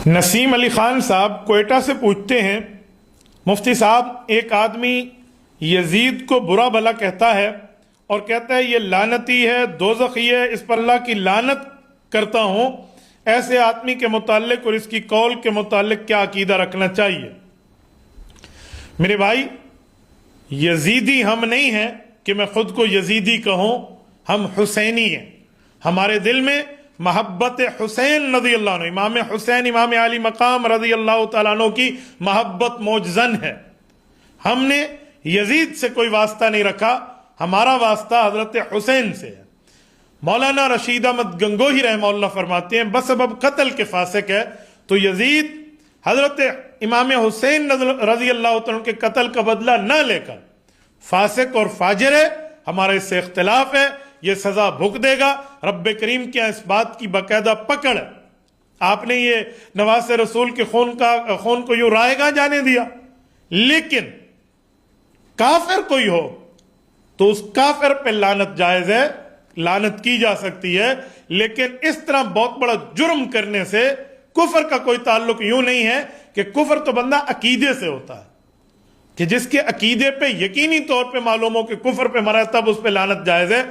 नसीम अली खान साहब कोयटा से पूछते हैं, मुफ्ती साहब, एक आदमी यजीद को बुरा भला कहता है और कहता है ये लानती है, दोज़खी है, इस पर अल्लाह की लानत करता हूं, ऐसे आदमी के मुताल्लिक और इसकी कौल के मुताल्लिक क्या अकीदा रखना चाहिए? मेरे भाई, यजीदी हम नहीं हैं कि मैं खुद को यजीदी कहूं, हम हुसैनी हैं। हमारे दिल में मोहब्बत हुसैन रज़ी अल्लाह अन्हु, इमाम हुसैन इमाम आली मकाम रज़ी अल्लाह तआला अन्हु की मोहब्बत मौजज़न है। हमने यजीद से कोई वास्ता नहीं रखा, हमारा वास्ता हजरत हुसैन से है। मौलाना रशीद अहमद गंगोही रहमतुल्लाह फरमाते हैं, बस अब कत्ल के फासिक है तो यजीद हजरत इमाम हुसैन रज़ी अल्लाह तआला के कत्ल का बदला न लेकर फासिक और फाजिर है। हमारा इससे इख्तिलाफ है, ये सजा भुग देगा। रब्बे करीम क्या इस बात की बाकायदा पकड़ है। आपने ये नवाज रसूल के खून को यूं रायगा जाने दिया, लेकिन काफिर कोई हो तो उस काफिर पे लानत जायज है, लानत की जा सकती है, लेकिन इस तरह बहुत बड़ा जुर्म करने से कुफर का कोई ताल्लुक यूं नहीं है कि कुफर तो बंदा अकीदे से होता है कि जिसके अकीदे पे यकीनी तौर पे मालूम हो कि कुफर पे मरा तब उस पे लानत जायज है।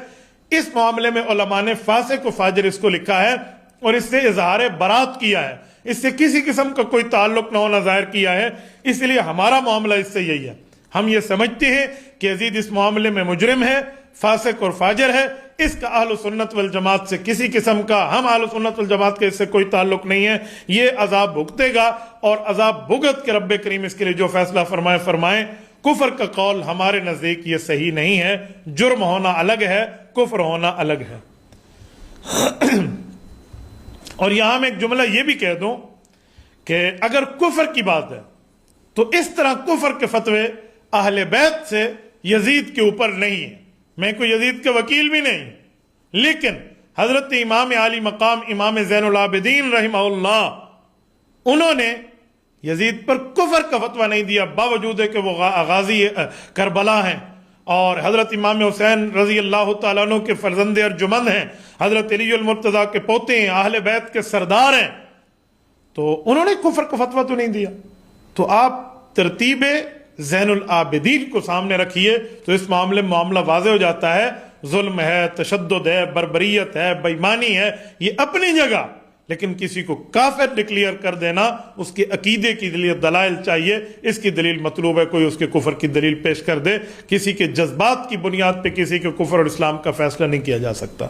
इस मामले में उलमा ने फासिक व फाजिर इसको लिखा है और इससे इजहार बरात किया है, इससे किसी किस्म का कोई ताल्लुक न होना जाहिर किया है। इसलिए हमारा मामला इससे यही है, हम ये समझते हैं कि यजीद इस मामले में मुजरिम है, फासिक और फाजिर है। इसका अहल सुन्नत वल जमात से किसी किस्म का, हम अहल सुन्नत वल जमात के इससे कोई ताल्लुक नहीं है। ये अजाब भुगतेगा और अजाब भुगत के रब्बे करीम इसके लिए जो फैसला फरमाए फरमाए। कुफर का कौल हमारे नजदीक ये सही नहीं है। जुर्म होना अलग है, कुफर होना अलग है। और यहां मैं एक जुमला ये भी कह दूं कि अगर कुफर की बात है तो इस तरह कुफर के फतवे अहले बैत से यजीद के ऊपर नहीं है। मैं कोई यजीद के वकील भी नहीं, लेकिन हजरत इमाम आली मकाम इमाम ज़ैनुल आबिदीन रहमहुल्लाह उन्होंने यजीद पर कुफर का फतवा नहीं दिया, बावजूद है कि वो गाजी करबला हैं और हजरत इमाम हुसैन रजी अल्लाह तआला अन्हु के फर्जंद अर्जुमंद हैं, हजरत अली अल मुर्तज़ा के पोते हैं, अहले बैत के सरदार हैं, तो उन्होंने कुफर का फतवा तो नहीं दिया। तो आप तरतीब ज़ैनुल आबिदीन को सामने रखिए तो इस मामले में मामला वाज़ेह हो जाता है। जुल्म है, तशद्दुद है, बर्बरियत है, बेईमानी है, ये अपनी जगह, लेकिन किसी को काफिर डिक्लेयर कर देना, उसके अकीदे के लिए दलाइल चाहिए। इसकी दलील मतलूब है, कोई उसके कुफर की दलील पेश कर दे। किसी के जज्बात की बुनियाद पे किसी के कुफर और इस्लाम का फैसला नहीं किया जा सकता।